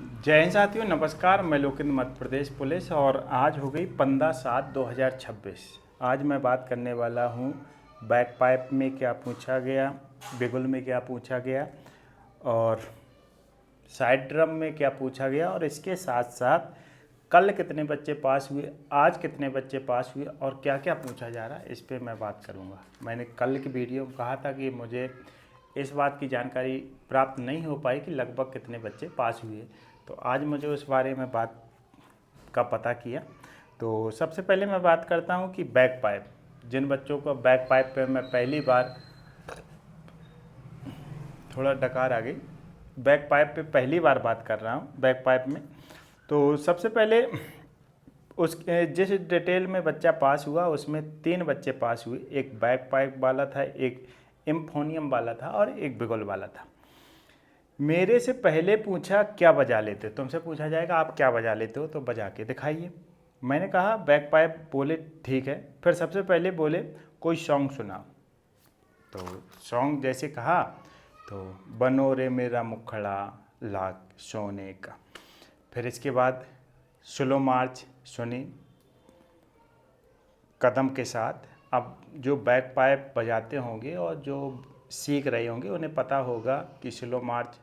जय हिंद साथियों, नमस्कार। मैं लोकेंद्र, मध्य प्रदेश पुलिस, और आज हो गई 15/7/2026। आज मैं बात करने वाला हूँ बैक पाइप में क्या पूछा गया, बिगुल में क्या पूछा गया और साइड ड्रम में क्या पूछा गया, और इसके साथ साथ कल कितने बच्चे पास हुए, आज कितने बच्चे पास हुए और क्या क्या पूछा जा रहा है, इस पे मैं बात करूँगा। मैंने कल की वीडियो में कहा था कि मुझे इस बात की जानकारी प्राप्त नहीं हो पाई कि लगभग कितने बच्चे पास हुए, तो आज मुझे उस बारे में बात का पता किया। तो सबसे पहले मैं बात करता हूं कि बैक पाइप, जिन बच्चों को बैक पाइप पे मैं पहली बार, थोड़ा डकार आ गई, बैक पाइप पे पहली बार बात कर रहा हूं बैक पाइप में। तो सबसे पहले उस जिस डिटेल में बच्चा पास हुआ उसमें 3 बच्चे पास हुए। एक बैक पाइप वाला था, एक इम्फोनियम वाला था और एक बिगुल वाला था। मेरे से पहले पूछा क्या बजा लेते हो, तुमसे पूछा जाएगा आप क्या बजा लेते हो तो बजा के दिखाइए। मैंने कहा बैक पाइप, बोले ठीक है। फिर सबसे पहले बोले कोई सॉन्ग सुनाओ, तो सॉन्ग जैसे कहा तो बनो रे मेरा मुखड़ा लाख सोने का। फिर इसके बाद स्लो मार्च सुनी कदम के साथ। अब जो बैक पाइप बजाते होंगे और जो सीख रहे होंगे उन्हें पता होगा कि स्लो मार्च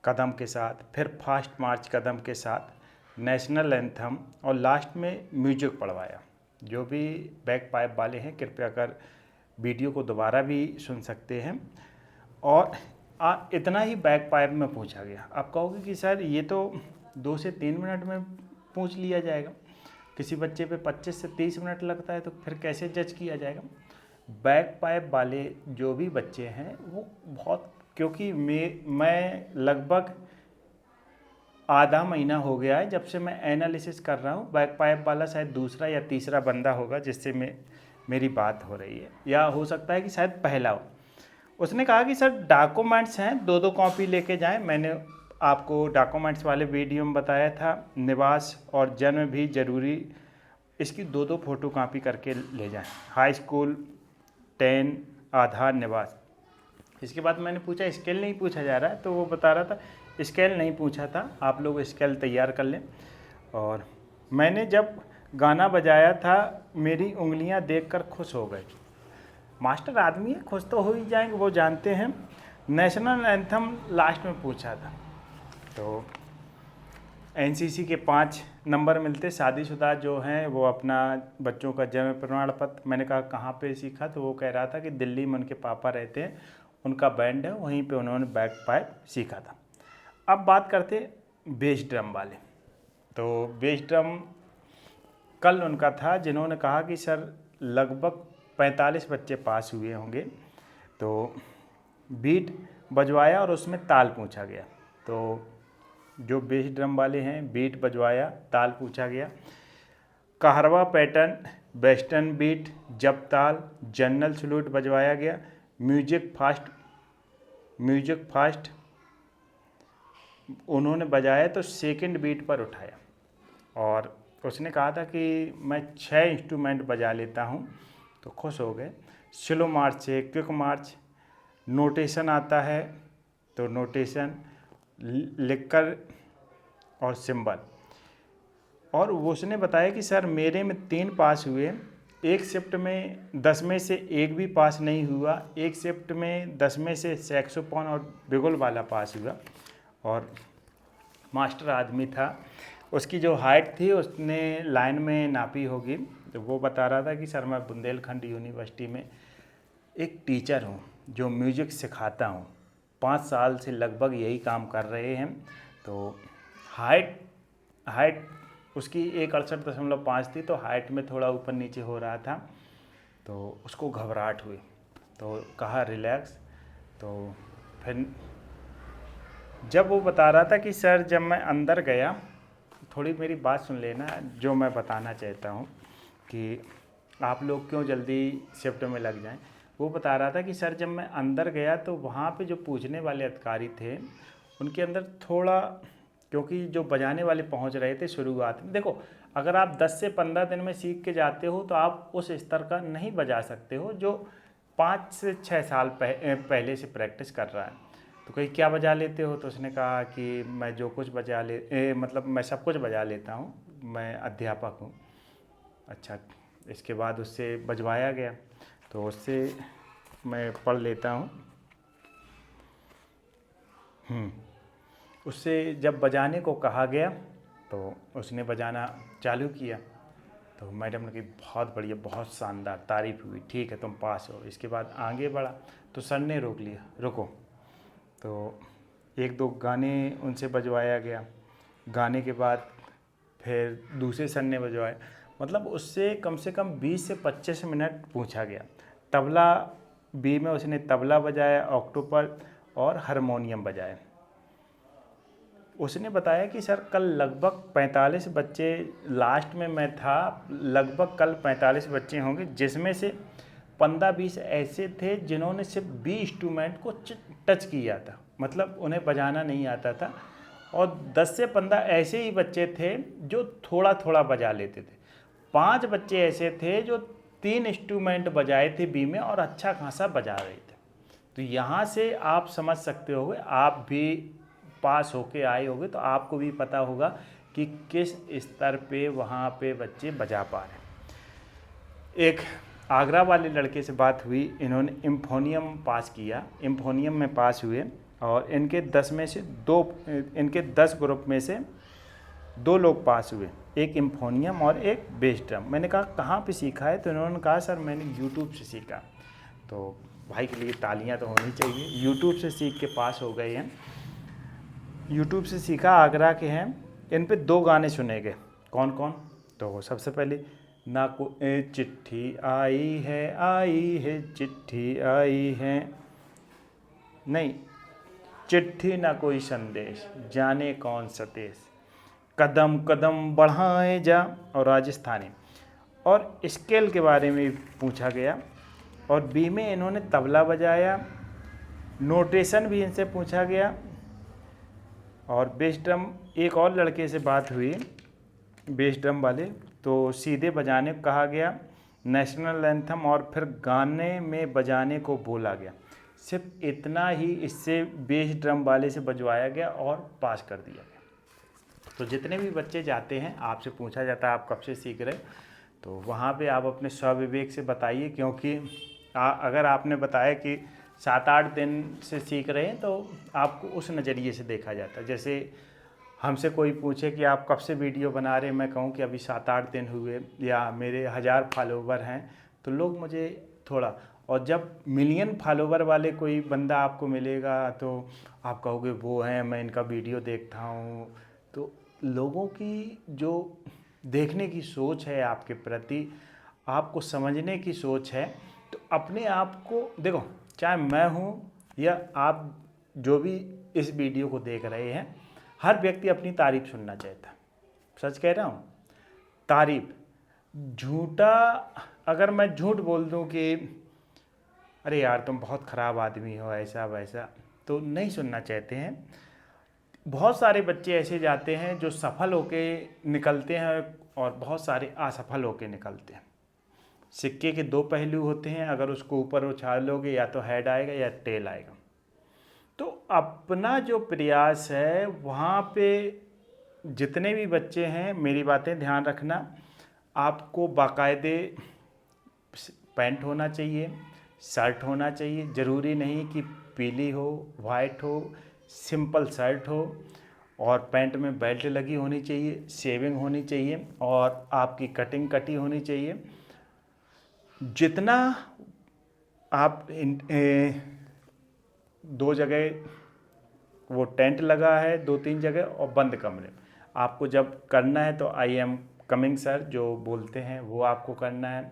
कदम के साथ, फिर फास्ट मार्च कदम के साथ, नेशनल एंथम, और लास्ट में म्यूजिक पढ़वाया। जो भी बैक पाइप वाले हैं कृपया कर वीडियो को दोबारा भी सुन सकते हैं। और इतना ही बैक पाइप में पूछा गया। आप कहोगे कि सर ये तो 2 से 3 मिनट में पूछ लिया जाएगा, किसी बच्चे पे 25 से 30 मिनट लगता है, तो फिर कैसे जज किया जाएगा। बैक पाइप वाले जो भी बच्चे हैं वो बहुत, क्योंकि मैं लगभग आधा महीना हो गया है जब से मैं एनालिसिस कर रहा हूँ। बैक पाइप वाला शायद दूसरा या तीसरा बंदा होगा जिससे मेरी बात हो रही है, या हो सकता है कि शायद पहला हो। उसने कहा कि सर डॉक्यूमेंट्स हैं, 2-2 कॉपी लेके जाएं। मैंने आपको डॉक्यूमेंट्स वाले वीडियो में बताया था, निवास और जन्म भी ज़रूरी, इसकी 2-2 फोटो कॉपी करके ले जाएं। हाई स्कूल, 10, आधार, निवास। इसके बाद मैंने पूछा स्केल नहीं पूछा जा रहा है, तो वो बता रहा था स्केल नहीं पूछा था, आप लोग स्केल तैयार कर लें। और मैंने जब गाना बजाया था मेरी उंगलियां देखकर खुश हो गए। मास्टर आदमी है, खुश तो हो ही जाएंगे, वो जानते हैं। नेशनल एंथम लास्ट में पूछा था, तो एनसीसी के 5 नंबर मिलते। शादीशुदा जो हैं वो अपना बच्चों का जन्म प्रमाण पत्र, मैंने कहा कहाँ पे सीखा, तो वो कह रहा था कि दिल्ली में उनके पापा रहते हैं, उनका बैंड है, वहीं पे उन्होंने बैक पाइप सीखा था। अब बात करते बेस ड्रम वाले। तो बेस ड्रम कल उनका था जिन्होंने कहा कि सर लगभग 45 बच्चे पास हुए होंगे। तो बीट बजवाया और उसमें ताल पूछा गया। तो जो बेस ड्रम वाले हैं बीट बजवाया, ताल पूछा गया। कहरवा पैटर्न, वेस्टर्न बीट, जब ताल, जनरल सलूट बजवाया गया। म्यूजिक फास्ट उन्होंने बजाया तो सेकंड बीट पर उठाया। और उसने कहा था कि मैं 6 इंस्ट्रूमेंट बजा लेता हूँ, तो खुश हो गए। स्लो मार्च से क्विक मार्च, नोटेशन आता है तो नोटेशन लिखकर और सिंबल। और उसने बताया कि सर मेरे में 3 पास हुए, एक शिफ्ट में 10 में से एक भी पास नहीं हुआ, एक शिफ्ट में 10 में से सैक्सोफोन और बिगुल वाला पास हुआ। और मास्टर आदमी था, उसकी जो हाइट थी उसने लाइन में नापी होगी, तो वो बता रहा था कि सर मैं बुंदेलखंड यूनिवर्सिटी में एक टीचर हूँ जो म्यूज़िक सिखाता हूँ, 5 साल से लगभग यही काम कर रहे हैं। तो हाइट उसकी 168.5 थी, तो हाइट में थोड़ा ऊपर नीचे हो रहा था, तो उसको घबराहट हुई, तो कहा रिलैक्स। तो फिर जब वो बता रहा था कि सर जब मैं अंदर गया, थोड़ी मेरी बात सुन लेना, जो मैं बताना चाहता हूँ कि आप लोग क्यों जल्दी शिफ्ट में लग जाएं। वो बता रहा था कि सर जब मैं अंदर गया तो वहाँ पे जो पूछने वाले अधिकारी थे उनके अंदर थोड़ा, क्योंकि जो बजाने वाले पहुँच रहे थे शुरुआत में, देखो अगर आप 10 से 15 दिन में सीख के जाते हो तो आप उस स्तर का नहीं बजा सकते हो जो 5 से 6 साल पहले से प्रैक्टिस कर रहा है। तो कही क्या बजा लेते हो? तो उसने कहा कि मैं जो कुछ मतलब मैं सब कुछ बजा लेता हूँ, मैं अध्यापक हूँ। अच्छा, इसके बाद उससे बजवाया गया, तो उससे मैं पढ़ लेता हूँ। उससे जब बजाने को कहा गया तो उसने बजाना चालू किया, तो मैडम ने कही बहुत बढ़िया, बहुत शानदार, तारीफ़ हुई, ठीक है तुम पास हो। इसके बाद आगे बढ़ा तो सर ने रोक लिया, रुको। तो एक दो गाने उनसे बजवाया गया, गाने के बाद फिर दूसरे सर ने बजवाए, मतलब उससे कम से कम 20 से 25 मिनट पूछा गया। तबला बी में उसने तबला बजाया, ऑक्टोपल और हारमोनियम बजाया। उसने बताया कि सर कल लगभग 45 बच्चे, लास्ट में मैं था, लगभग कल 45 बच्चे होंगे, जिसमें से 15-20 ऐसे थे जिन्होंने सिर्फ बी इंस्ट्रूमेंट को टच किया था, मतलब उन्हें बजाना नहीं आता था, और 10 से 15 ऐसे ही बच्चे थे जो थोड़ा थोड़ा बजा लेते थे। 5 बच्चे ऐसे थे जो 3 इंस्ट्रूमेंट बजाए थे बी में और अच्छा खासा बजा रहे थे। तो यहाँ से आप समझ सकते होगे, आप भी पास होके आए होगे तो आपको भी पता होगा कि किस स्तर पे वहाँ पे बच्चे बजा पा रहे हैं। एक आगरा वाले लड़के से बात हुई, इन्होंने इम्फोनियम पास किया, इम्फोनियम में पास हुए, और इनके 10 में से 2, इनके 10 ग्रुप में से 2 लोग पास हुए, एक इम्फोनियम और एक बेस ड्रम। मैंने कहा कहाँ पे सीखा है? तो इन्होंने कहा सर मैंने यूट्यूब से सीखा। तो भाई के लिए तालियां तो होनी चाहिए, यूट्यूब से सीख के पास हो गए हैं। यूट्यूब से सीखा, आगरा के हैं। इन पे 2 गाने सुने गए। कौन कौन? तो सबसे पहले ना को चिट्ठी आई है चिट्ठी आई है, नहीं, चिट्ठी ना कोई संदेश, जाने कौन सा देश, कदम कदम बढ़ाए जा, और राजस्थानी। और स्केल के बारे में पूछा गया, और बी में इन्होंने तबला बजाया, नोटेशन भी इनसे पूछा गया। और बेस ड्रम, एक और लड़के से बात हुई बेस ड्रम वाले, तो सीधे बजाने को कहा गया, नेशनल एंथम और फिर गाने में बजाने को बोला गया। सिर्फ इतना ही इससे बेस ड्रम वाले से बजवाया गया और पास कर दिया गया। तो जितने भी बच्चे जाते हैं, आपसे पूछा जाता है आप कब से सीख रहे, तो वहाँ पे आप अपने स्वविवेक से बताइए, क्योंकि अगर आपने बताया कि 7-8 दिन से सीख रहे हैं तो आपको उस नज़रिए से देखा जाता है। जैसे हमसे कोई पूछे कि आप कब से वीडियो बना रहे हैं, मैं कहूँ कि अभी 7-8 दिन हुए, या मेरे 1000 फॉलोवर हैं, तो लोग मुझे थोड़ा, और जब मिलियन फॉलोवर वाले कोई बंदा आपको मिलेगा तो आप कहोगे वो हैं, मैं इनका वीडियो देखता हूँ। तो लोगों की जो देखने की सोच है आपके प्रति, आपको समझने की सोच है, तो अपने आप को देखो, चाहे मैं हूँ या आप जो भी इस वीडियो को देख रहे हैं, हर व्यक्ति अपनी तारीफ सुनना चाहता है। सच कह रहा हूँ, तारीफ। झूठा, अगर मैं झूठ बोल दूँ कि अरे यार तुम बहुत ख़राब आदमी हो, ऐसा वैसा, तो नहीं सुनना चाहते हैं। बहुत सारे बच्चे ऐसे जाते हैं जो सफल होके निकलते हैं, और बहुत सारे असफल होके निकलते हैं। सिक्के के 2 पहलू होते हैं, अगर उसको ऊपर उछालोगे या तो हेड आएगा या टेल आएगा। तो अपना जो प्रयास है वहाँ पे जितने भी बच्चे हैं, मेरी बातें ध्यान रखना, आपको बाकायदे पैंट होना चाहिए, शर्ट होना चाहिए, ज़रूरी नहीं कि पीली हो, वाइट हो, सिंपल शर्ट हो, और पैंट में बेल्ट लगी होनी चाहिए, शेविंग होनी चाहिए, और आपकी कटिंग कटी होनी चाहिए। जितना आप 2 जगह वो टेंट लगा है, 2-3 जगह, और बंद कमरे, आपको जब करना है तो आई एम कमिंग सर जो बोलते हैं वो आपको करना है।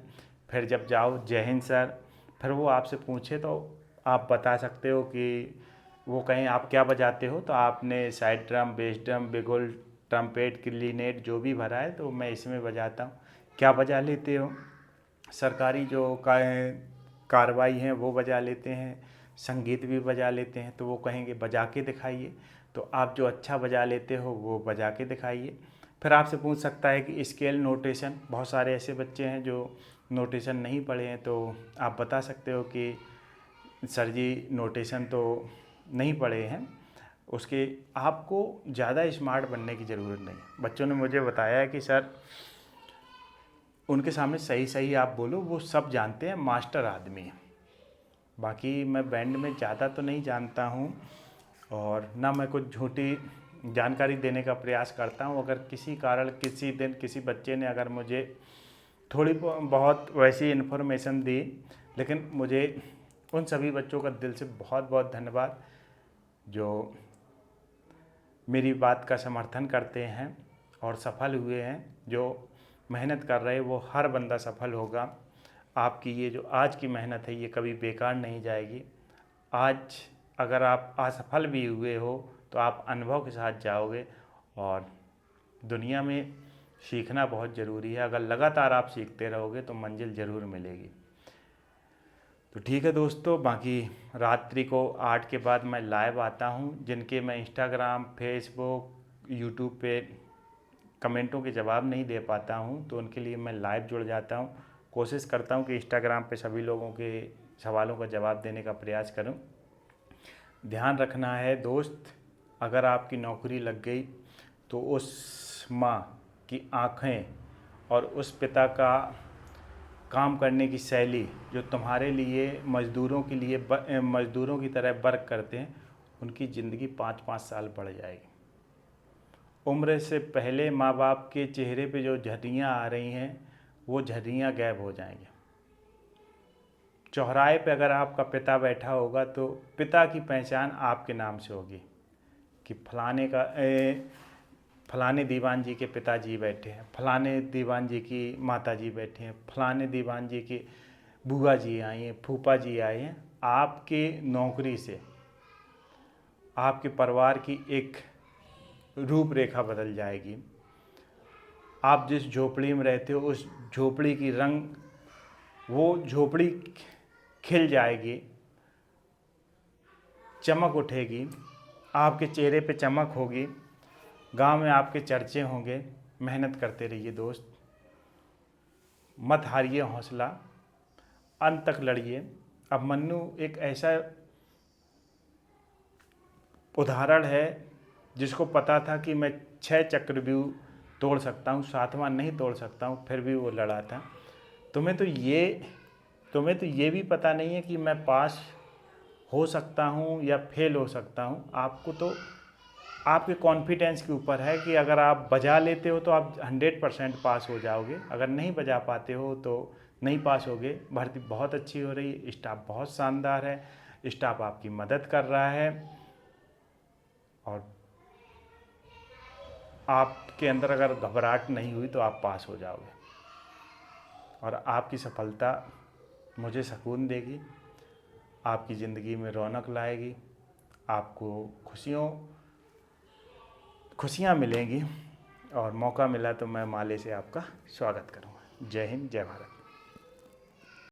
फिर जब जाओ जय हिंद सर, फिर वो आपसे पूछे तो आप बता सकते हो कि वो कहें आप क्या बजाते हो, तो आपने साइड ड्रम, बेस ड्रम, बिगुल, ट्रम्पेट, क्लिनेट जो भी भरा है तो मैं इसमें बजाता हूँ। क्या बजा लेते हो? सरकारी जो कार्रवाई हैं वो बजा लेते हैं, संगीत भी बजा लेते हैं, तो वो कहेंगे बजा के दिखाइए। तो आप जो अच्छा बजा लेते हो वो बजा के दिखाइए। फिर आपसे पूछ सकता है कि स्केल, नोटेशन, बहुत सारे ऐसे बच्चे हैं जो नोटेशन नहीं पढ़े हैं, तो आप बता सकते हो कि सर जी नोटेशन तो नहीं पढ़े हैं उसके आपको ज़्यादा स्मार्ट बनने की ज़रूरत नहीं है। बच्चों ने मुझे बताया है कि सर उनके सामने सही सही आप बोलो, वो सब जानते हैं, मास्टर आदमी है। बाकी मैं बैंड में ज़्यादा तो नहीं जानता हूँ और ना मैं कुछ झूठी जानकारी देने का प्रयास करता हूँ। अगर किसी कारण किसी दिन किसी बच्चे ने अगर मुझे थोड़ी बहुत वैसी इन्फॉर्मेशन दी, लेकिन मुझे उन सभी बच्चों का दिल से बहुत बहुत धन्यवाद जो मेरी बात का समर्थन करते हैं और सफल हुए हैं। जो मेहनत कर रहे वो हर बंदा सफल होगा। आपकी ये जो आज की मेहनत है ये कभी बेकार नहीं जाएगी। आज अगर आप असफल भी हुए हो तो आप अनुभव के साथ जाओगे और दुनिया में सीखना बहुत ज़रूरी है। अगर लगातार आप सीखते रहोगे तो मंजिल ज़रूर मिलेगी। तो ठीक है दोस्तों, बाकी रात्रि को 8 के बाद मैं लाइव आता हूँ। जिनके मैं इंस्टाग्राम, फेसबुक, यूट्यूब पे कमेंटों के जवाब नहीं दे पाता हूँ तो उनके लिए मैं लाइव जुड़ जाता हूँ। कोशिश करता हूँ कि इंस्टाग्राम पे सभी लोगों के सवालों का जवाब देने का प्रयास करूँ। ध्यान रखना है दोस्त, अगर आपकी नौकरी लग गई तो उस माँ की आँखें और उस पिता का काम करने की शैली जो तुम्हारे लिए मज़दूरों के लिए मज़दूरों की तरह वर्क करते हैं, उनकी ज़िंदगी 5-5 साल बढ़ जाएगी। उम्र से पहले माँ बाप के चेहरे पे जो झर्रियाँ आ रही हैं वो झर्रियाँ गायब हो जाएंगी। चौराहे पे अगर आपका पिता बैठा होगा तो पिता की पहचान आपके नाम से होगी कि फलाने दीवान जी के पिताजी बैठे हैं, फलाने दीवान जी की माता जी बैठे हैं, फलाने दीवान जी की बुआ जी आई हैं, फूफा जी आए हैं। आपके नौकरी से आपके परिवार की एक रूपरेखा बदल जाएगी। आप जिस झोपड़ी में रहते हो उस झोपड़ी की रंग, वो झोपड़ी खिल जाएगी, चमक उठेगी, आपके चेहरे पे चमक होगी, गांव में आपके चर्चे होंगे। मेहनत करते रहिए दोस्त, मत हारिए हौसला, अंत तक लड़िए। अब मन्नू एक ऐसा उदाहरण है जिसको पता था कि मैं 6 चक्रव्यूह तोड़ सकता हूँ, 7वां नहीं तोड़ सकता हूँ, फिर भी वो लड़ा था। तुम्हें तो ये भी पता नहीं है कि मैं पास हो सकता हूँ या फेल हो सकता हूँ। आपको तो आपके कॉन्फिडेंस के ऊपर है कि अगर आप बजा लेते हो तो आप 100% पास हो जाओगे, अगर नहीं बजा पाते हो तो नहीं पास होगे। भर्ती बहुत अच्छी हो रही है, स्टाफ बहुत शानदार है, स्टाफ आपकी मदद कर रहा है और आपके अंदर अगर घबराहट नहीं हुई तो आप पास हो जाओगे और आपकी सफलता मुझे सुकून देगी, आपकी ज़िंदगी में रौनक लाएगी, आपको खुशियाँ मिलेंगी और मौका मिला तो मैं माले से आपका स्वागत करूँगा। जय हिंद, जय भारत।